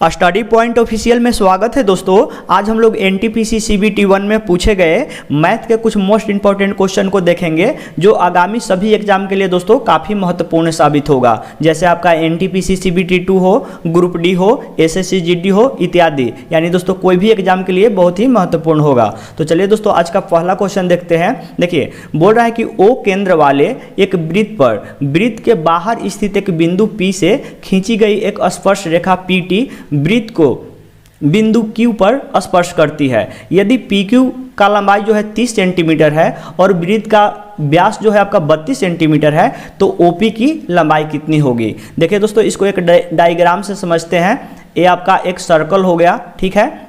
Study point official में स्वागत है दोस्तों। आज हम लोग एनटीपीसी सीबीटी 1 में पूछे गए मैथ के कुछ मोस्ट इंपॉर्टेंट क्वेश्चन को देखेंगे जो आगामी सभी एग्जाम के लिए दोस्तों काफ़ी महत्वपूर्ण साबित होगा। जैसे आपका एनटीपीसी सीबीटी 2 हो, ग्रुप डी हो, एसएससी जीडी हो इत्यादि, यानी दोस्तों कोई भी एग्जाम के लिए बहुत ही महत्वपूर्ण होगा। तो चलिए दोस्तों आज का पहला क्वेश्चन देखते हैं। देखिए बोल रहा है कि ओ केंद्र वाले एक वृत्त पर वृत्त के बाहर स्थित एक बिंदु P से खींची गई एक स्पर्श रेखा PT वृत्त को बिंदु Q पर स्पर्श करती है। यदि PQ का लंबाई जो है 30 सेंटीमीटर है और वृत्त का व्यास जो है आपका 32 सेंटीमीटर है, तो OP की लंबाई कितनी होगी। देखिए दोस्तों इसको एक डायग्राम से समझते हैं। ये आपका एक सर्कल हो गया, ठीक है,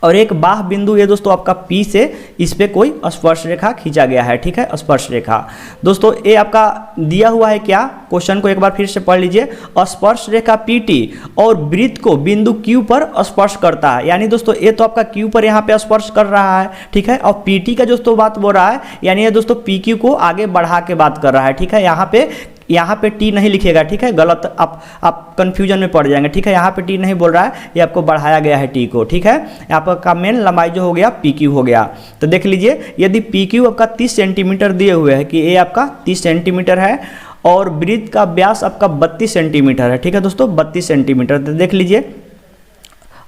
और एक बाह्य बिंदु ये दोस्तों आपका P से इस पे कोई स्पर्श रेखा खींचा गया है, ठीक है, स्पर्श रेखा। दोस्तों ये आपका दिया हुआ है क्या, क्वेश्चन को एक बार फिर से पढ़ लीजिए। स्पर्श रेखा PT और वृत्त को बिंदु Q पर स्पर्श करता है, यानी दोस्तों ये तो आपका Q पर यहाँ पे स्पर्श कर रहा है, ठीक है, और PT का दोस्तों बात बोल रहा है, यानी ये दोस्तों PQ को आगे बढ़ा के बात कर रहा है, ठीक है। यहाँ पे T नहीं लिखेगा, ठीक है, गलत आप कंफ्यूजन में पड़ जाएंगे, ठीक है। यहाँ पे T नहीं बोल रहा है, ये आपको बढ़ाया गया है T को, ठीक है। यहाँ का मेन लंबाई जो हो गया PQ हो गया। तो देख लीजिए यदि PQ आपका 30 सेंटीमीटर दिए हुए है कि ये आपका 30 सेंटीमीटर है और वृत्त का व्यास आपका 32 सेंटीमीटर है, ठीक है दोस्तों, 32 सेंटीमीटर। तो देख लीजिए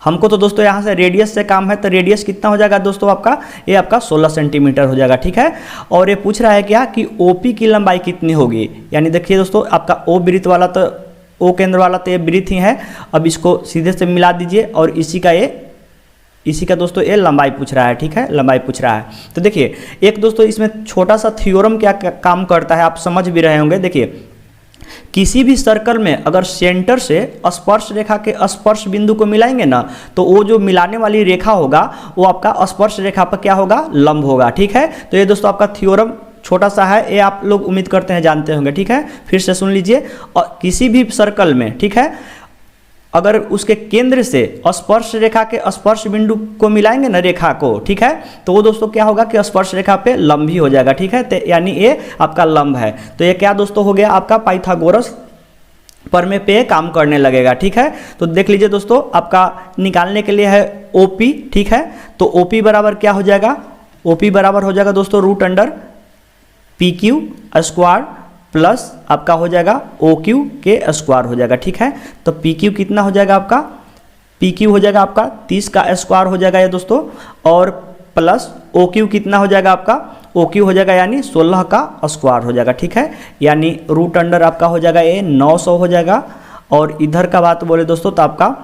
हमको तो दोस्तों यहाँ से रेडियस से काम है, तो रेडियस कितना हो जाएगा दोस्तों आपका, ये आपका 16 सेंटीमीटर हो जाएगा, ठीक है। और ये पूछ रहा है क्या कि OP की लंबाई कितनी होगी, यानी देखिए दोस्तों आपका O वृत्त वाला तो O केंद्र वाला तो ये वृत्त ही है। अब इसको सीधे से मिला दीजिए और इसी का दोस्तों ये लंबाई पूछ रहा है, ठीक है, लंबाई पूछ रहा है। तो देखिए एक दोस्तों इसमें छोटा सा थ्योरम क्या काम करता है, आप समझ भी रहे होंगे। देखिए किसी भी सर्कल में अगर सेंटर से स्पर्श रेखा के स्पर्श बिंदु को मिलाएंगे ना, तो वो जो मिलाने वाली रेखा होगा वो आपका स्पर्श रेखा पर क्या होगा, लंब होगा, ठीक है। तो ये दोस्तों आपका थ्योरम छोटा सा है, ये आप लोग उम्मीद करते हैं जानते होंगे, ठीक है। फिर से सुन लीजिए, और किसी भी सर्कल में, ठीक है, अगर उसके केंद्र से स्पर्श रेखा के स्पर्श बिंदु को मिलाएंगे ना रेखा को, ठीक है, तो वो दोस्तों क्या होगा कि स्पर्श रेखा पे लंब ही हो जाएगा, ठीक है। तो यानी ये आपका लंब है। तो ये क्या दोस्तों हो गया आपका पाइथागोरस प्रमेय पे काम करने लगेगा, ठीक है। तो देख लीजिए दोस्तों आपका निकालने के लिए है OP, ठीक है। तो OP बराबर क्या हो जाएगा, OP बराबर हो जाएगा दोस्तों √PQ स्क्वायर प्लस आपका हो जाएगा OQ के स्क्वायर हो जाएगा, ठीक है। तो PQ कितना हो जाएगा आपका, PQ हो जाएगा आपका 30 का स्क्वायर हो जाएगा ये दोस्तों, और प्लस OQ कितना हो जाएगा आपका, OQ हो जाएगा यानी 16 का स्क्वायर हो जाएगा, ठीक है। यानी √ आपका हो जाएगा ये 900 हो जाएगा। और इधर का बात बोले दोस्तों तो आपका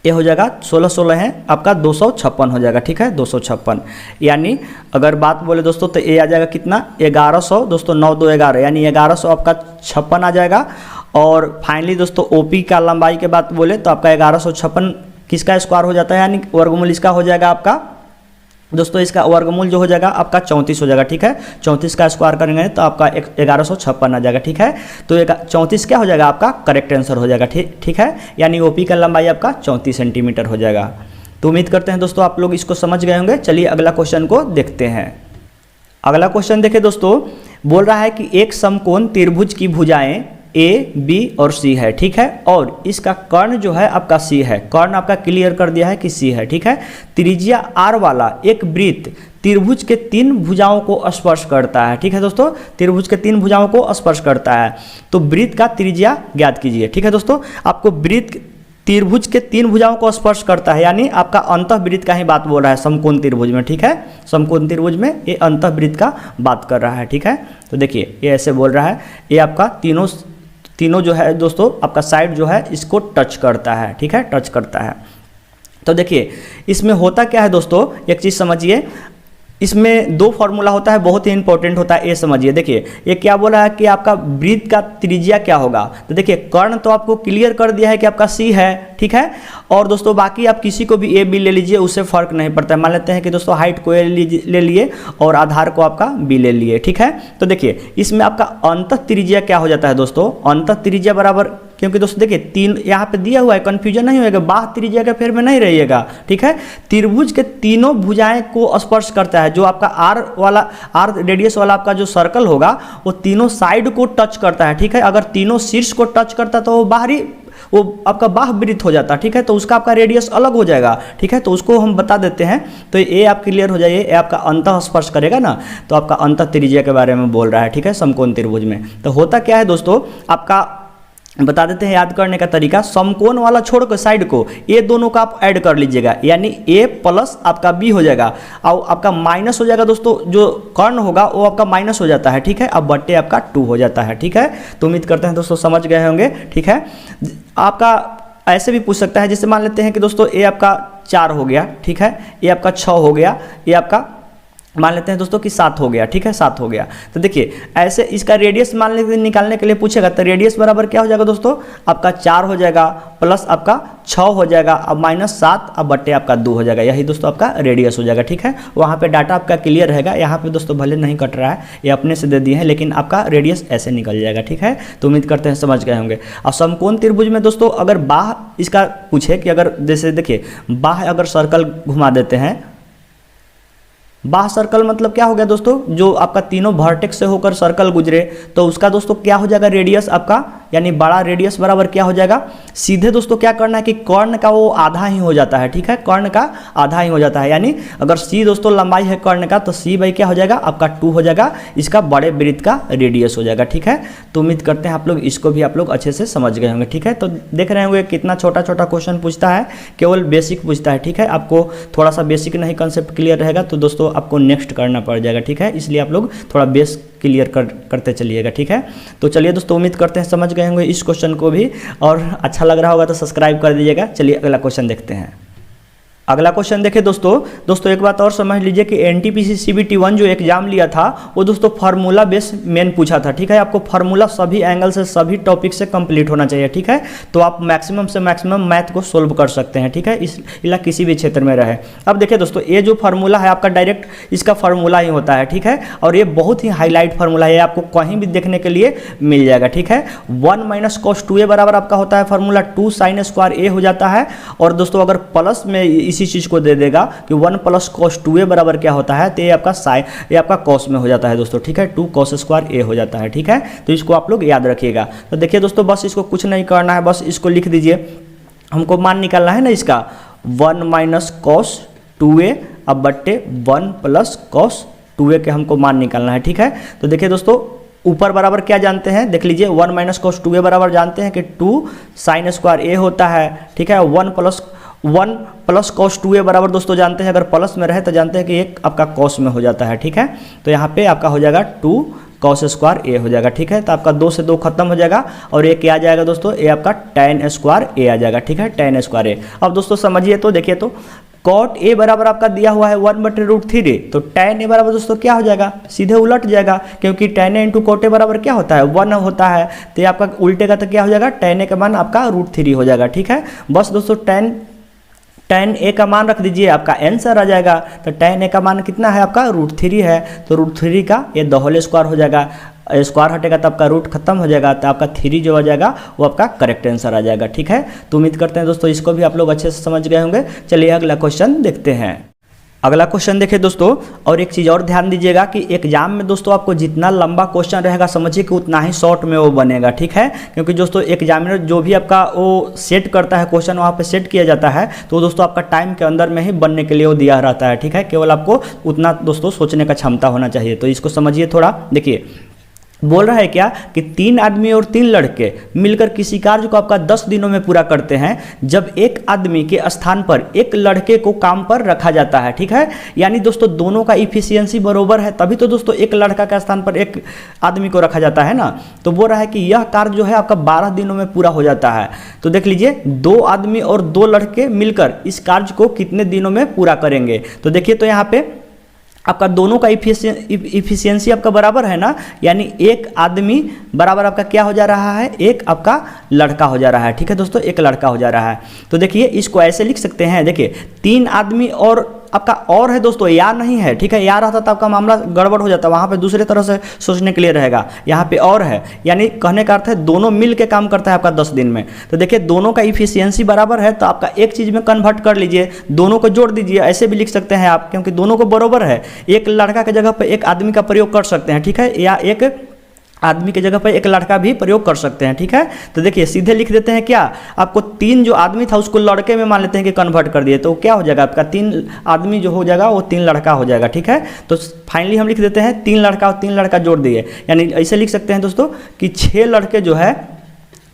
ये हो जाएगा 16 है आपका 256 हो जाएगा, ठीक है, 256। यानी अगर बात बोले दोस्तों तो ये आ जाएगा कितना, 1100 दोस्तों, 9 2 11, यानी 1100 आपका 56 आ जाएगा। और फाइनली दोस्तों OP का लंबाई के बात बोले तो आपका 1156 किसका स्क्वायर हो जाता है, यानी वर्गमूल इसका हो जाएगा आपका दोस्तों, इसका वर्गमूल जो हो जाएगा आपका 34 हो जाएगा, ठीक है। 34 का स्क्वायर करेंगे तो आपका 1156 आ जाएगा, ठीक है। तो 34 क्या हो जाएगा आपका करेक्ट आंसर हो जाएगा, ठीक है। यानी OP का लंबाई आपका 34 सेंटीमीटर हो जाएगा। तो उम्मीद करते हैं दोस्तों आप लोग इसको समझ गए होंगे। चलिए अगला क्वेश्चन को देखते हैं। अगला क्वेश्चन देखिए दोस्तों, बोल रहा है कि एक समकोण त्रिभुज की भुजाएं A, B और C है, ठीक है, और इसका कर्ण जो है आपका C है। कर्ण आपका क्लियर कर दिया है कि C है, ठीक है। त्रिज्या R वाला एक वृत्त त्रिभुज के 3 भुजाओं को स्पर्श करता है, ठीक है दोस्तों, त्रिभुज के 3 भुजाओं को स्पर्श करता है। तो वृत्त का त्रिज्या ज्ञात कीजिए, ठीक है दोस्तों। आपको वृत्त त्रिभुज के 3 भुजाओं को स्पर्श करता है, यानी आपका अंतःवृत्त का ही बात बोल रहा है समकोण त्रिभुज में, ठीक है। समकोण त्रिभुज में ये अंतःवृत्त का बात कर रहा है, ठीक है। तो देखिए ये ऐसे बोल रहा है, ये आपका तीनों जो है दोस्तों आपका साइड जो है इसको टच करता है, ठीक है, टच करता है। तो देखिए इसमें होता क्या है दोस्तों, एक चीज़ समझिए, इसमें 2 फॉर्मूला होता है, बहुत ही इंपॉर्टेंट होता है, ये समझिए। देखिए ये क्या बोला है कि आपका वृत्त का त्रिज्या क्या होगा। तो देखिए कर्ण तो आपको क्लियर कर दिया है कि आपका C है, ठीक है। और दोस्तों बाकी आप किसी को भी A B ले लीजिए, उससे फर्क नहीं पड़ता है। मान लेते हैं कि दोस्तों हाइट को A ले लिए और आधार को आपका B ले लिए, ठीक है। तो देखिए इसमें आपका अंतः त्रिज्या क्या हो जाता है दोस्तों, अंतः त्रिज्या बराबर, क्योंकि दोस्तों देखिए 3 यहाँ पे दिया हुआ है, कन्फ्यूजन नहीं होगा, बाह्य त्रिज्या के फेर में नहीं रहिएगा, ठीक है। त्रिभुज के तीनों भुजाएं को स्पर्श करता है। जो आपका R रेडियस वाला आपका जो सर्कल होगा वो तीनों साइड को टच करता है, ठीक है। अगर तीनों शीर्ष को टच करता तो वो बाहरी वो आपका बाह्यवृत्त हो जाता है, ठीक है, तो उसका आपका रेडियस अलग हो जाएगा, ठीक है, तो उसको हम बता देते हैं। तो ये आप क्लियर हो जाइए, ये आपका अंतः स्पर्श करेगा ना, तो आपका अंतः त्रिज्या के बारे में बोल रहा है, ठीक है, समकोण त्रिभुज में। तो होता क्या है दोस्तों, आपका बता देते हैं याद करने का तरीका। समकोण वाला छोड़कर साइड को ये दोनों का आप ऐड कर लीजिएगा, यानी a प्लस आपका b हो जाएगा, और आपका माइनस हो जाएगा दोस्तों, जो कर्ण होगा वो आपका माइनस हो जाता है, ठीक है, अब बट्टे आपका 2 हो जाता है, ठीक है। तो उम्मीद करते हैं दोस्तों समझ गए होंगे, ठीक है। आपका ऐसे भी पूछ सकता है, जैसे मान लेते हैं कि दोस्तों a आपका 4 हो गया, ठीक है, a आपका 6 हो गया, ये आपका मान लेते हैं दोस्तों कि 7 हो गया, ठीक है, 7 हो गया। तो देखिए ऐसे इसका रेडियस मान लेते निकालने के लिए पूछेगा, तो रेडियस बराबर क्या हो जाएगा दोस्तों, आपका 4 हो जाएगा प्लस आपका 6 हो जाएगा, अब माइनस 7, अब बट्टे आपका 2 हो जाएगा, यही दोस्तों आपका रेडियस हो जाएगा, ठीक है। वहाँ पे डाटा आपका क्लियर रहेगा, यहाँ पे दोस्तों भले नहीं कट रहा है, ये अपने से दे दिए हैं, लेकिन आपका रेडियस ऐसे निकल जाएगा, ठीक है। तो उम्मीद करते हैं समझ गए होंगे। और समकोण त्रिभुज में दोस्तों अगर बाह्य इसका पूछे कि अगर जैसे देखिए बाह्य अगर सर्कल घुमा देते हैं, बाह्य सर्कल मतलब क्या हो गया दोस्तों, जो आपका तीनों वर्टेक्स से होकर सर्कल गुजरे, तो उसका दोस्तों क्या हो जाएगा रेडियस आपका, यानी बड़ा रेडियस बराबर क्या हो जाएगा, सीधे दोस्तों क्या करना है कि कर्ण का वो आधा ही हो जाता है, ठीक है, कर्ण का आधा ही हो जाता है, यानी अगर सी दोस्तों लंबाई है कर्ण का, तो सी बाई क्या हो जाएगा आपका 2 हो जाएगा, इसका बड़े वृत्त का रेडियस हो जाएगा, ठीक है। तो उम्मीद करते हैं आप लोग इसको भी आप लोग अच्छे से समझ गए होंगे, ठीक है। तो देख रहे होंगे कितना छोटा छोटा क्वेश्चन पूछता है, केवल बेसिक पूछता है, ठीक है। आपको थोड़ा सा बेसिक नहीं कंसेप्ट क्लियर रहेगा तो दोस्तों आपको नेक्स्ट करना पड़ जाएगा, ठीक है, इसलिए आप लोग थोड़ा बेस क्लियर करते चलिएगा, ठीक है। तो चलिए दोस्तों उम्मीद करते हैं समझ गए होंगे इस क्वेश्चन को भी, और अच्छा लग रहा होगा तो सब्सक्राइब कर दीजिएगा। चलिए अगला क्वेश्चन देखते हैं। अगला क्वेश्चन देखें दोस्तों एक बात और समझ लीजिए कि एनटीपीसी सीबीटी 1 जो एग्जाम लिया था वो दोस्तों फार्मूला बेस मेन पूछा था, ठीक है। आपको फार्मूला सभी एंगल से सभी टॉपिक से कंप्लीट होना चाहिए, ठीक है। तो आप मैक्सिमम से मैक्सिमम मैथ को सोल्व कर सकते हैं, ठीक है, इस किसी भी क्षेत्र में रहे। अब देखिए दोस्तों ये जो फार्मूला है आपका डायरेक्ट इसका फार्मूला ही होता है, ठीक है, और ये बहुत ही हाईलाइट फार्मूला है, आपको कहीं भी देखने के लिए मिल जाएगा, ठीक है। 1 माइनस cos 2a बराबर आपका होता है फार्मूला 2 sin स्क्वायर a हो जाता है, और दोस्तों अगर प्लस में इसी चीज़ को दे देगा कि 1 प्लस cos 2a बराबर क्या होता है, तो ये आपका cos में हो जाता है दोस्तों, ठीक है, 2 cos स्क्वायर a हो जाता है, ठीक है। तो इसको आप लोग याद रखिएगा। तो देखिए दोस्तों बस इसको कुछ नहीं करना है, बस इसको लिख दीजिए, हमको मान निकालना है ना इसका 1 माइनस cos 2a अब बट्टे 1 प्लस cos 2a के हमको मान निकालना है, ठीक है। तो देखिए दोस्तों ऊपर बराबर क्या जानते हैं, देख लीजिए 1 माइनस cos 2a बराबर जानते हैं कि 2 sin स्क्वायर a होता है, ठीक है। 1 प्लस cos 2a बराबर दोस्तों जानते हैं, अगर प्लस में रहे तो जानते हैं कि एक आपका cos में हो जाता है, ठीक है। तो यहाँ पे आपका हो जाएगा 2 cos स्क्वायर a हो जाएगा, ठीक है। तो आपका 2 से 2 खत्म हो जाएगा, और ये क्या आ जाएगा दोस्तों, ये आपका tan स्क्वायर a आ जाएगा, ठीक है, tan स्क्वायर a। अब दोस्तों समझिए तो देखिए तो cot a बराबर आपका दिया हुआ है 1/√3, तो tan a बराबर दोस्तों क्या हो जाएगा, सीधे उलट जाएगा, क्योंकि tan a into cot a बराबर क्या होता है 1 होता है, तो ये आपका उल्टेगा तो क्या हो जाएगा, tan a का मान आपका √3 हो जाएगा, ठीक है। बस दोस्तों tan a का मान रख दीजिए, आपका आंसर आ जाएगा। तो tan a का मान कितना है आपका √3 है, तो √3 का ये होल स्क्वायर हो जाएगा, स्क्वायर हटेगा तो आपका रूट खत्म हो जाएगा, तो आपका 3 जो हो जाएगा वो आपका करेक्ट आंसर आ जाएगा, ठीक है। तो उम्मीद करते हैं दोस्तों इसको भी आप लोग अच्छे से समझ गए होंगे। चलिए अगला क्वेश्चन देखते हैं। अगला क्वेश्चन देखिए दोस्तों, और एक चीज़ और ध्यान दीजिएगा कि एग्जाम में दोस्तों आपको जितना लंबा क्वेश्चन रहेगा समझिए कि उतना ही शॉर्ट में वो बनेगा, ठीक है। क्योंकि दोस्तों एग्जामिनर जो भी आपका वो सेट करता है क्वेश्चन, वहाँ पे सेट किया जाता है, तो दोस्तों आपका टाइम के अंदर में ही बनने के लिए वो दिया रहता है, ठीक है। केवल आपको उतना दोस्तों सोचने का क्षमता होना चाहिए। तो इसको समझिए थोड़ा, देखिए बोल रहा है क्या कि 3 आदमी और 3 लड़के मिलकर किसी कार्य को आपका 10 दिनों में पूरा करते हैं, जब एक आदमी के स्थान पर एक लड़के को काम पर रखा जाता है, ठीक है। यानी दोस्तों दोनों का इफिशियंसी बरोबर है, तभी तो दोस्तों एक लड़का के स्थान पर एक आदमी को रखा जाता है ना। तो बोल रहा है कि यह कार्य जो है आपका 12 दिनों में पूरा हो जाता है। तो देख लीजिए 2 आदमी और 2 लड़के मिलकर इस कार्य को कितने दिनों में पूरा करेंगे। तो देखिए तो यहाँ पे आपका दोनों का इफिशियंसी आपका बराबर है ना, यानी एक आदमी बराबर आपका क्या हो जा रहा है, एक आपका लड़का हो जा रहा है, ठीक है दोस्तों, एक लड़का हो जा रहा है। तो देखिए इसको ऐसे लिख सकते हैं, देखिए 3 आदमी और आपका और है दोस्तों, या नहीं है, ठीक है। या रहता तो आपका मामला गड़बड़ हो जाता, वहाँ पे दूसरे तरह से सोचने के लिए रहेगा। यहाँ पे और है, यानी कहने का अर्थ है दोनों मिल के काम करता है आपका 10 दिन में। तो देखिए दोनों का इफिशियंसी बराबर है, तो आपका एक चीज़ में कन्वर्ट कर लीजिए, दोनों को जोड़ दीजिए, ऐसे भी लिख सकते हैं आप, क्योंकि दोनों को बराबर है। एक लड़का की जगह पर एक आदमी का प्रयोग कर सकते हैं, ठीक है, या एक आदमी की जगह पर एक लड़का भी प्रयोग कर सकते हैं, ठीक है। तो देखिए सीधे लिख देते हैं क्या, आपको 3 जो आदमी था उसको लड़के में मान लेते हैं कि कन्वर्ट कर दिए, तो क्या हो जाएगा आपका 3 आदमी जो हो जाएगा वो 3 लड़का हो जाएगा, ठीक है। तो फाइनली हम लिख देते हैं 3 लड़का और 3 लड़का जोड़ दिए, यानी ऐसे लिख सकते हैं दोस्तों कि 6 लड़के जो है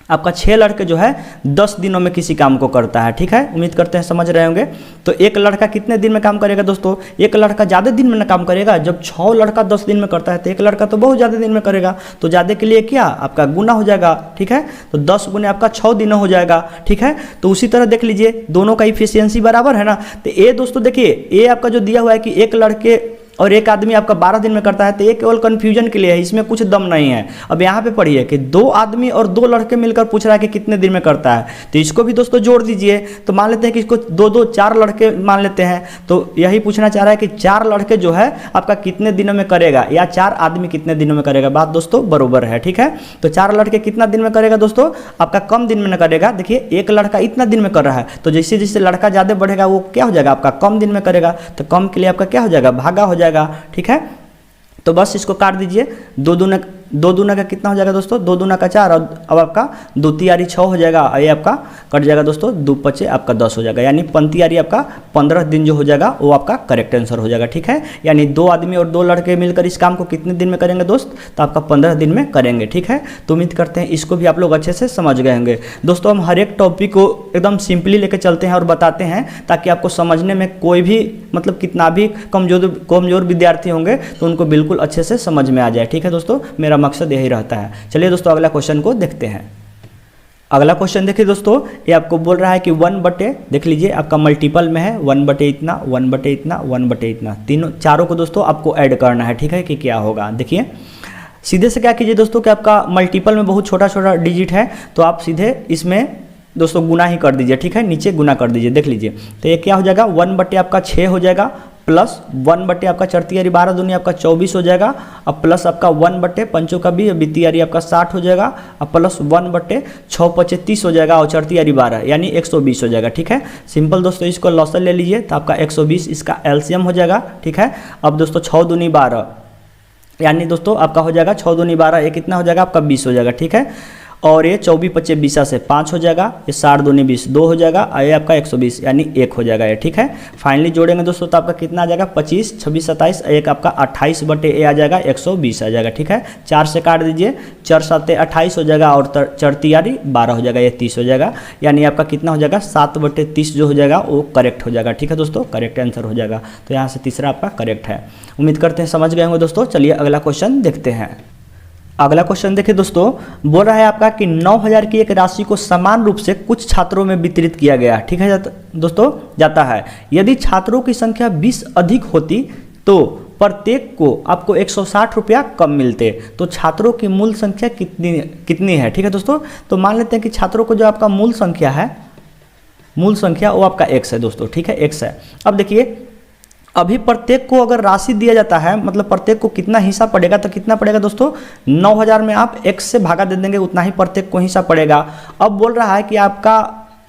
आपका 6 लड़के जो है 10 दिनों में किसी काम को करता है, ठीक है। उम्मीद करते हैं समझ रहे होंगे। तो एक लड़का कितने दिन में काम करेगा दोस्तों, एक लड़का ज़्यादा दिन में ना काम करेगा। जब 6 लड़का 10 दिन में करता है तो एक लड़का तो बहुत ज़्यादा दिन में करेगा, तो ज़्यादा के लिए क्या आपका गुना हो जाएगा, ठीक है। तो 10 गुने आपका 6 दिन हो जाएगा, ठीक है। तो उसी तरह देख लीजिए दोनों का इफिशियंसी बराबर है ना। तो ये दोस्तों देखिए ये आपका जो दिया हुआ है कि एक लड़के और एक आदमी आपका 12 दिन में करता है, तो ये केवल कन्फ्यूजन के लिए है, इसमें कुछ दम नहीं है। अब यहाँ पे पढ़िए कि 2 आदमी और 2 लड़के मिलकर पूछ रहा है कि कितने दिन में करता है, तो इसको भी दोस्तों जोड़ दीजिए। तो मान लेते हैं कि इसको 2 4 लड़के मान लेते हैं, तो यही पूछना चाह रहा है कि 4 लड़के जो है आपका कितने दिनों में करेगा, या 4 आदमी कितने दिनों में करेगा। बात दोस्तों बरोबर है, ठीक है। तो 4 लड़के कितना दिन में करेगा दोस्तों, आपका कम दिन में न करेगा। देखिए एक लड़का इतना दिन में कर रहा है, तो जैसे जैसे लड़का ज़्यादा बढ़ेगा वो क्या हो जाएगा आपका कम दिन में करेगा, तो कम के लिए आपका क्या हो जाएगा भागा हो जाएगा, ठीक है। तो बस इसको काट दीजिए, 2 दूना का कितना हो जाएगा दोस्तों, 2 दूना का 4, और अब आपका 2 तियारी 6 हो जाएगा, ये आपका कट जाएगा दोस्तों, 2 पचे आपका 10 हो जाएगा, यानी पंतियारी आपका 15 दिन जो हो जाएगा वो आपका करेक्ट आंसर हो जाएगा, ठीक है। यानी 2 आदमी और 2 लड़के मिलकर इस काम को कितने दिन में करेंगे दोस्त, तो आपका 15 दिन में करेंगे, ठीक है। तो उम्मीद करते हैं इसको भी आप लोग अच्छे से समझ गए होंगे। दोस्तों हम हर एक टॉपिक को एकदम सिंपली लेकर चलते हैं और बताते हैं, ताकि आपको समझने में कोई भी मतलब कितना भी कमजोर विद्यार्थी होंगे तो उनको बिल्कुल अच्छे से समझ में आ जाए, ठीक है दोस्तों। मेरा मकसद यही रहता है। चलिए दोस्तों अगला क्वेश्चन को देखते हैं। अगला क्वेश्चन देखिए दोस्तों, ये आपको बोल रहा है कि 1 बटे, देख लीजिए आपका मल्टीपल में है 1 बटे इतना, 1 बटे इतना, 1 बटे इतना, तीनों चारों को दोस्तों आपको ऐड करना है, ठीक है। कि क्या होगा देखिए सीधे से क्या कीजिए दोस्तों कि आपका मल्टीपल में बहुत छोटा छोटा डिजिट है, तो आप सीधे इसमें दोस्तों गुना ही कर दीजिए, ठीक है। नीचे गुना कर दीजिए, देख लीजिए तो ये क्या हो जाएगा 1 बटे आपका 6 हो जाएगा, प्लस 1 बटे आपका 4 तियारी 12 दूनी आपका 24 हो जाएगा, अब प्लस आपका 1 बटे 5 का 20 तियारी आपका 60 हो जाएगा, अब प्लस 1 बटे 6 पचे 30 हो जाएगा, और 4 तियारी 12 यानी 120 हो जाएगा, ठीक है। सिंपल दोस्तों इसको लॉसल ले लीजिए तो आपका 120 इसका एलसीएम हो जाएगा, ठीक है। अब दोस्तों 6 दूनी 12 यानी दोस्तों आपका हो जाएगा 6 दूनी 12, ये कितना हो जाएगा आपका 20 हो जाएगा, ठीक है। और ये 24 पचे 20 से 5 हो जाएगा, ये 60 दूनी 20 2 हो जाएगा, और ये आपका 120 यानी 1 हो जाएगा ये, ठीक है। फाइनली जोड़ेंगे दोस्तों तो आपका कितना आ जाएगा 25 26 27, एक आपका 28 बटे ए आ जाएगा 120 आ जाएगा, ठीक है। 4 से काट दीजिए, 4 7 28 हो जाएगा, और 4 तियारी 12 हो जाएगा, ये 30 हो जाएगा, यानी आपका कितना हो जाएगा 7 बटे 30 जो हो जाएगा वो करेक्ट हो जाएगा, ठीक है दोस्तों, करेक्ट आंसर हो जाएगा। तो यहाँ से तीसरा आपका करेक्ट है। उम्मीद करते हैं समझ गए होंगे दोस्तों। चलिए अगला क्वेश्चन देखते हैं। अगला क्वेश्चन देखिए दोस्तों, बोल रहा है आपका कि 9000 की एक राशि को समान रूप से कुछ छात्रों में वितरित किया गया, ठीक है दोस्तों जाता है। यदि छात्रों की संख्या 20 अधिक होती तो प्रत्येक को आपको 160 रुपया कम मिलते, तो छात्रों की मूल संख्या कितनी है, ठीक है दोस्तों। तो मान लेते हैं कि छात्रों को जो आपका मूल संख्या वो आपका x है दोस्तों, ठीक है, x है। अब देखिए अभी प्रत्येक को अगर राशि दिया जाता है, मतलब प्रत्येक को कितना हिस्सा पड़ेगा, तो कितना पड़ेगा दोस्तों 9000 में आप x से भागा दे देंगे, उतना ही प्रत्येक को हिस्सा पड़ेगा। अब बोल रहा है कि आपका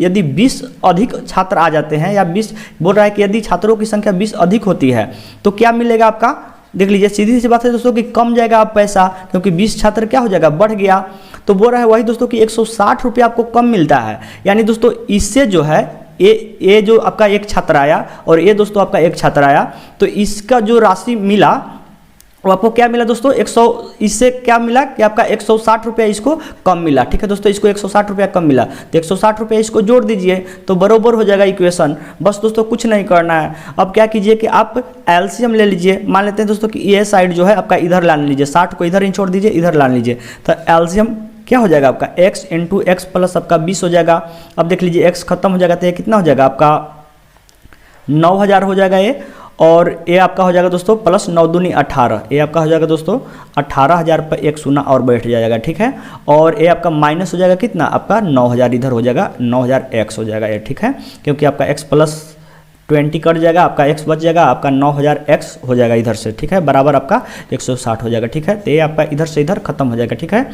यदि 20 अधिक छात्र आ जाते हैं, या 20 बोल रहा है कि यदि छात्रों की संख्या 20 अधिक होती है तो क्या मिलेगा आपका, देख लीजिए सीधी सी बात है दोस्तों कि कम जाएगा आप पैसा, क्योंकि 20 छात्र क्या हो जाएगा बढ़ गया। तो बोल रहा है वही दोस्तों कि 160 रुपया आपको कम मिलता है, यानी दोस्तों इससे जो है ये जो आपका एक छात्र आया और ये दोस्तों आपका एक छात्र आया, तो इसका जो राशि मिला वो आपको क्या मिला दोस्तों 100, इससे क्या मिला कि आपका 160 रुपया इसको कम मिला, ठीक है दोस्तों। इसको 160 रुपया कम मिला, तो 160 रुपया इसको जोड़ दीजिए तो बरोबर हो जाएगा इक्वेशन। बस दोस्तों कुछ नहीं करना है। अब क्या कीजिए कि आप एलसीएम ले लीजिए, मान लेते हैं दोस्तों कि ये साइड जो है आपका इधर ला लीजिए, 60 को इधर ही छोड़ दीजिए, इधर ला लीजिए, तो एलसीएम क्या हो जाएगा आपका x इंटू एक्स प्लस आपका 20 हो जाएगा। अब देख लीजिए x खत्म हो जाएगा तो ये कितना हो जाएगा आपका 9000 हो जाएगा ये, और ये आपका हो जाएगा दोस्तों प्लस 9 दूनी 18, ये आपका हो जाएगा दोस्तों 18000 पर एक शून्य और बैठ जाएगा, ठीक है। और ये आपका माइनस हो जाएगा कितना आपका 9000 इधर हो जाएगा, 9000 x हो जाएगा ये, ठीक है, क्योंकि आपका x प्लस 20 कट जाएगा, आपका x बच जाएगा, आपका 9000 x हो जाएगा इधर से, ठीक है, बराबर आपका 160 हो जाएगा, ठीक है। तो ये आपका इधर से इधर खत्म हो जाएगा, ठीक है।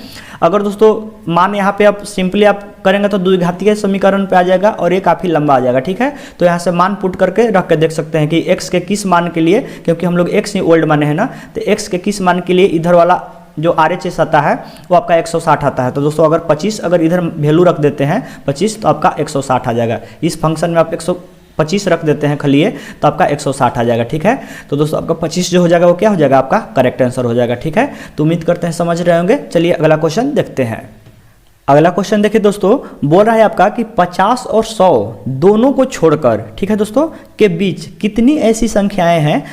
अगर दोस्तों मान यहाँ पे आप सिंपली आप करेंगे तो द्विघातीय समीकरण पे आ जाएगा और ये काफ़ी लंबा आ जाएगा, ठीक है। तो यहाँ से मान पुट करके रख के देख सकते हैं कि x के किस मान के लिए, क्योंकि हम लोग x ही ओल्ड माने हैं ना, तो x के किस मान के लिए इधर वाला जो RHS आता है वो आपका 160 आता है। तो दोस्तों अगर 25 अगर इधर वैल्यू रख देते हैं 25 तो आपका 160 आ जाएगा। इस फंक्शन में आप 125 रख देते हैं खलिए तो आपका 160 आ जाएगा। ठीक है, तो दोस्तों आपका 25 जो हो जाएगा वो क्या हो जाएगा, आपका करेक्ट आंसर हो जाएगा। ठीक है, तो उम्मीद करते हैं समझ रहे होंगे। चलिए अगला क्वेश्चन देखते हैं। अगला क्वेश्चन देखिए दोस्तों, बोल रहा है आपका कि 50 और 100 दोनों को छोड़कर, ठीक है दोस्तों, के बीच कितनी ऐसी संख्याएं हैं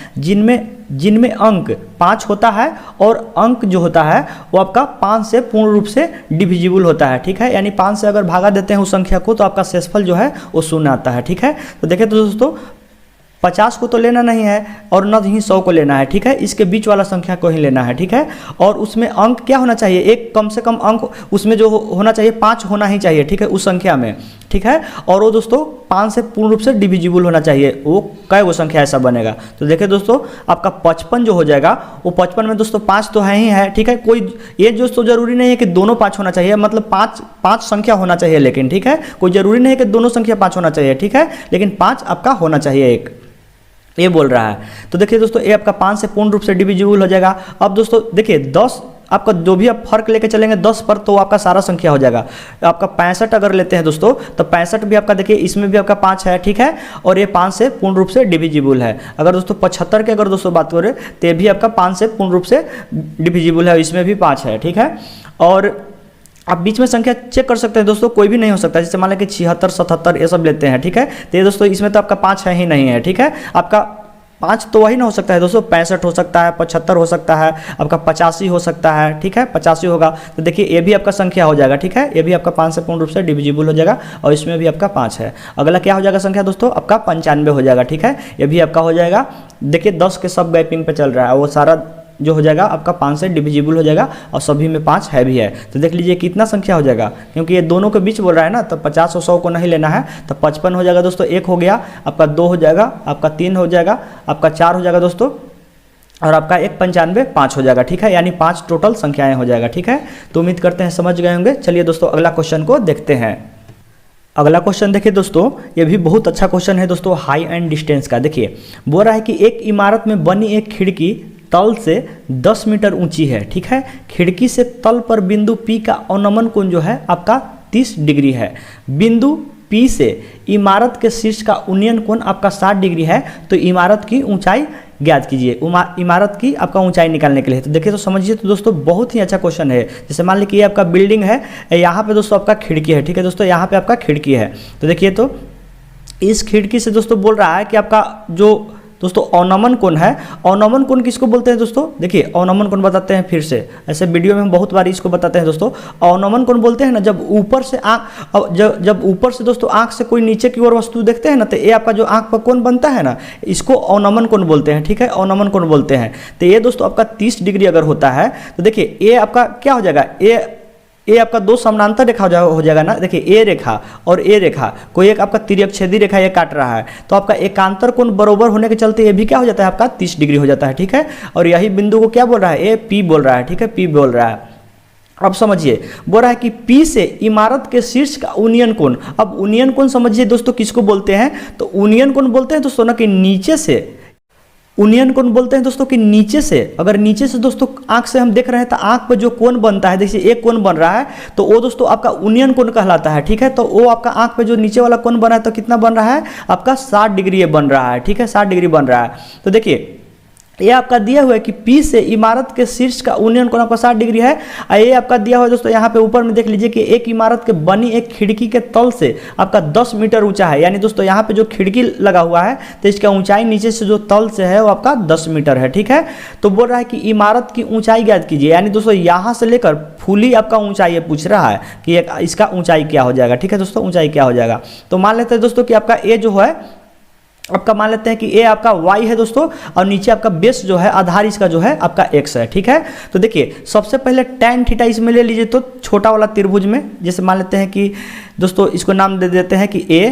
जिनमें अंक 5 होता है और अंक जो होता है वो आपका 5 से पूर्ण रूप से डिविजिबल होता है। ठीक है, यानी 5 से अगर भागा देते हैं उस संख्या को तो आपका शेषफल जो है वो 0 आता है। ठीक है, तो देखिए तो दोस्तों 50 को तो लेना नहीं है और न ही 100 को लेना है। ठीक है, इसके बीच वाला संख्या को ही लेना है। ठीक है, और उसमें अंक क्या होना चाहिए, एक कम से कम अंक उसमें जो होना चाहिए 5 होना ही चाहिए। ठीक है, उस संख्या में। ठीक है, और वो दोस्तों 5 से पूर्ण रूप से डिविजिबल होना चाहिए। वो क्या वो संख्या ऐसा बनेगा, तो देखिए दोस्तों आपका 55 जो हो जाएगा वो 55 में दोस्तों 5 तो है ही है। ठीक है, कोई ये दोस्तों जरूरी नहीं है कि दोनों 5 होना चाहिए, मतलब 5 संख्या होना चाहिए, लेकिन ठीक है कोई जरूरी नहीं है कि दोनों संख्या 5 होना चाहिए। ठीक है, लेकिन 5 आपका होना चाहिए एक, ये बोल रहा है। तो देखिए दोस्तों ये आपका 5 से पूर्ण रूप से डिविजिबल हो जाएगा। अब दोस्तों देखिए 10 आपका जो भी आप फर्क लेके चलेंगे 10 पर तो आपका सारा संख्या हो जाएगा। आपका 65 अगर लेते हैं दोस्तों तो 65 भी आपका देखिए इसमें भी आपका 5 है। ठीक है, और ये 5 से पूर्ण रूप से डिविजिबल है। अगर दोस्तों 75 की अगर दोस्तों बात करें तो ये भी आपका 5 से पूर्ण रूप से डिविजिबल है, इसमें भी 5 है। ठीक है, और आप बीच में संख्या चेक कर सकते हैं दोस्तों, कोई भी नहीं हो सकता। जैसे मान लें कि 76, 77 ये सब लेते हैं। ठीक है, तो ये दोस्तों इसमें तो आपका 5 है ही नहीं है। ठीक है, आपका 5 तो वही ना हो सकता है दोस्तों, 65 हो सकता है, 75 हो सकता है, आपका 85 हो सकता है। ठीक है, 85 होगा तो देखिए ये भी आपका संख्या हो जाएगा। ठीक है, ये भी आपका 5 से पूर्ण रूप से डिविजिबल हो जाएगा और इसमें भी आपका 5 है। अगला क्या हो जाएगा संख्या दोस्तों, आपका 95 हो जाएगा। ठीक है, ये भी आपका हो जाएगा। देखिए 10 के सब गैपिंग पे चल रहा है, वो सारा जो हो जाएगा आपका 5 से डिविजिबल हो जाएगा और सभी में 5 है भी है। तो देख लीजिए कितना संख्या हो जाएगा, क्योंकि ये दोनों के बीच बोल रहा है ना, तो 50 और 100 को नहीं लेना है। तो 55 हो जाएगा दोस्तों, 1 हो गया, आपका 2 हो जाएगा, आपका 3 हो जाएगा, आपका 4 हो जाएगा दोस्तों, और आपका 1 95 5 हो जाएगा। ठीक है, यानी 5 टोटल संख्याएं हो जाएगा। ठीक है, तो उम्मीद करते हैं समझ गए होंगे। चलिए दोस्तों अगला क्वेश्चन को देखते हैं। अगला क्वेश्चन देखिए दोस्तों, ये भी बहुत अच्छा क्वेश्चन है दोस्तों, हाई एंड डिस्टेंस का। देखिए बोल रहा है कि एक इमारत में बनी एक खिड़की तल से 10 मीटर ऊंची है। ठीक है, खिड़की से तल पर बिंदु P का अवनमन कोण जो है आपका 30 डिग्री है। बिंदु P से इमारत के शीर्ष का उन्नयन कोण आपका 60 डिग्री है। तो इमारत की ऊंचाई ज्ञात कीजिए, इमारत की आपका ऊंचाई निकालने के लिए। तो देखिए तो समझिए तो दोस्तों बहुत ही अच्छा क्वेश्चन है। जैसे मान लीजिए ये आपका बिल्डिंग है, यहाँ पे दोस्तों आपका खिड़की है। ठीक है दोस्तों, यहाँ पे आपका खिड़की है। तो देखिए तो इस खिड़की से दोस्तों बोल रहा है कि आपका जो दोस्तों अवनमन कोण है, अवनमन कोण किसको बोलते हैं दोस्तों, देखिए अवनमन कोण बताते हैं फिर से, ऐसे वीडियो में हम बहुत बार इसको बताते हैं दोस्तों। अवनमन कोण बोलते हैं ना जब ऊपर से आँख, जब ऊपर से दोस्तों आँख से कोई नीचे की ओर वस्तु देखते हैं ना, तो ये आपका जो आँख पर कोण बनता है ना, इसको अवनमन कोण बोलते हैं। ठीक है, अवनमन कोण बोलते हैं। तो ये दोस्तों आपका 30 डिग्री अगर होता है तो देखिए ये आपका क्या हो जाएगा, ये आपका दो समानांतर रेखा हो जाएगा ना। देखिए ए रेखा और ए रेखा, कोई एक आपका तिर्यक-छेदी रेखा ये काट रहा है, तो आपका एकांतर कोण बराबर होने के चलते ये भी क्या हो जाता है आपका 30 डिग्री हो जाता है। ठीक है, और यही बिंदु को क्या बोल रहा है, ए पी बोल रहा है। ठीक है, पी बोल रहा है। अब समझिए बोल रहा है कि P से इमारत के शीर्ष का उन्नयन कोण। अब उन्नयन कोण समझिए दोस्तों किसको बोलते हैं, तो उन्नयन कोण बोलते हैं दोस्तों ना कि नीचे से, उन्नयन कोण बोलते हैं दोस्तों कि नीचे से, अगर नीचे से दोस्तों आंख से हम देख रहे हैं तो आंख पर जो कोण बनता है, देखिए एक कोण बन रहा है तो वो दोस्तों आपका उन्नयन कोण कहलाता है। ठीक है, तो वो आपका आंख पे जो नीचे वाला कोण बना है तो कितना बन रहा है आपका 60 डिग्री बन रहा है। ठीक है, 60 डिग्री बन रहा है। तो देखिए ये आपका दिया हुआ है कि P से इमारत के शीर्ष का उन्नयन कोण आपका 60 डिग्री है। ये आपका दिया हुआ है दोस्तों, यहाँ पे ऊपर में देख लीजिए कि एक इमारत के बनी एक खिड़की के तल से आपका 10 मीटर ऊंचा है। यानी दोस्तों यहाँ पे जो खिड़की लगा हुआ है तो इसका ऊंचाई नीचे से जो तल से है वो आपका 10 मीटर है। ठीक है, तो बोल रहा है कि इमारत की ऊंचाई ज्ञात कीजिए। यानी दोस्तों यहाँ से लेकर फुली आपका ऊंचाई ये पूछ रहा है कि इसका ऊंचाई क्या हो जाएगा। ठीक है दोस्तों, ऊंचाई क्या हो जाएगा, तो मान लेते हैं दोस्तों कि आपका ए जो है आपका मान लेते हैं कि ए आपका y है दोस्तों, और नीचे आपका बेस जो है आधार इसका जो है आपका x है। ठीक है, तो देखिए सबसे पहले tan थीटा इसमें ले लीजिए, तो छोटा वाला त्रिभुज में जैसे मान लेते हैं कि दोस्तों इसको नाम दे देते हैं कि A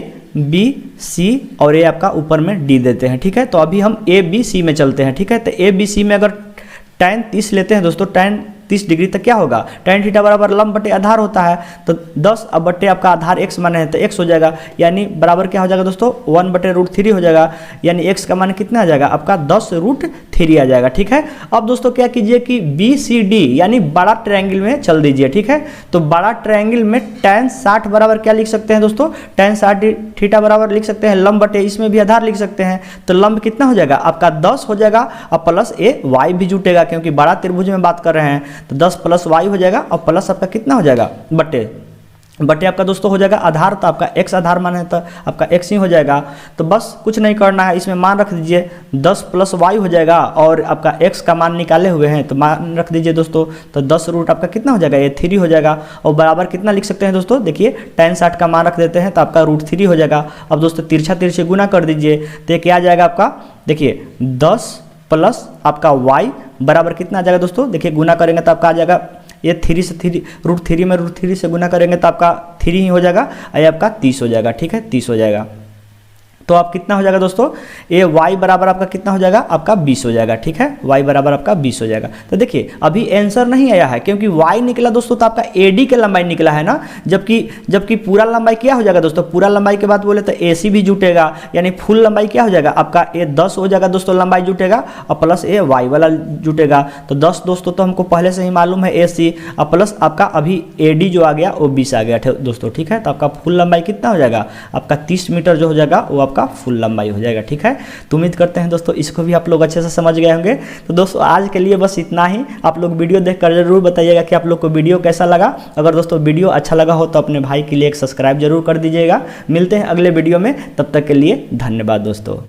B C और ये आपका ऊपर में D देते हैं। ठीक है, तो अभी हम A B C में चलते हैं। ठीक है, तो A B C में अगर tan 30 लेते हैं दोस्तों, tan 30 डिग्री तक क्या होगा, tan थीटा बराबर लंब बटे आधार होता है, तो 10 अब बटे आपका आधार x माने है तो x हो जाएगा, यानी बराबर क्या हो जाएगा दोस्तों 1/√3 हो जाएगा। यानी x का मान कितना आ जाएगा आपका 10√3 3 आ जाएगा। ठीक है, अब दोस्तों क्या कीजिए कि BCD यानी बड़ा ट्रायंगल में चल दीजिए। ठीक है, तो बड़ा ट्रायंगल में tan 60 बराबर क्या लिख सकते हैं दोस्तों, tan 60 थीटा बराबर लिख सकते हैं लंब बटे इसमें भी आधार लिख सकते हैं। तो लंब कितना हो जाएगा आपका 10 हो जाएगा और प्लस ए वाई भी जुटेगा क्योंकि बड़ा त्रिभुज में बात कर रहे हैं। तो 10 प्लस वाई हो जाएगा और प्लस आपका कितना हो जाएगा बटे आपका दोस्तों हो जाएगा आधार, तो आपका x आधार मान है तो आपका x ही हो जाएगा। तो बस कुछ नहीं करना है, इसमें मान रख दीजिए 10 प्लस वाई हो जाएगा और आपका x का मान निकाले हुए हैं तो मान रख दीजिए दोस्तों। तो 10 रूट आपका कितना हो जाएगा, ये 3 हो जाएगा और बराबर कितना लिख सकते हैं दोस्तों, देखिए tan 60 का मान रख देते हैं तो आपका √3 हो जाएगा। अब दोस्तों तिरछा तिरछे गुना कर दीजिए तो ये क्या आ जाएगा आपका, देखिए 10 प्लस आपका y बराबर कितना आ जाएगा दोस्तों, देखिए गुना करेंगे तो आपका आ जाएगा ये 3 से √3 में √3 से गुना करेंगे तो आपका 3 ही हो जाएगा, ये आपका 30 हो जाएगा। ठीक है, 30 हो जाएगा। तो आप कितना हो जाएगा दोस्तों, ये y बराबर आपका कितना हो जाएगा, आपका 20 हो जाएगा। ठीक है, y बराबर आपका 20 हो जाएगा। तो देखिए अभी आंसर नहीं आया है क्योंकि y निकला दोस्तों तो आपका AD के लंबाई निकला है ना, जबकि पूरा लंबाई क्या हो जाएगा दोस्तों, पूरा लंबाई के बाद बोले तो AC भी जुटेगा यानी फुल लंबाई क्या हो जाएगा आपका ये 10 हो जाएगा दोस्तों लंबाई जुटेगा और प्लस ये y वाला जुटेगा। तो 10 दोस्तों तो हमको पहले से ही मालूम है AC और प्लस आपका अभी AD जो आ गया वो 20 आ गया दोस्तों। ठीक है, तो आपका फुल लंबाई कितना हो जाएगा, आपका 30 मीटर जो हो जाएगा वो आपका फुल लंबाई हो जाएगा। ठीक है, तो उम्मीद करते हैं दोस्तों इसको भी आप लोग अच्छे से समझ गए होंगे। तो दोस्तों आज के लिए बस इतना ही। आप लोग वीडियो देखकर जरूर बताइएगा कि आप लोग को वीडियो कैसा लगा। अगर दोस्तों वीडियो अच्छा लगा हो तो अपने भाई के लिए एक सब्सक्राइब जरूर कर दीजिएगा। मिलते हैं अगले वीडियो में, तब तक के लिए धन्यवाद दोस्तों।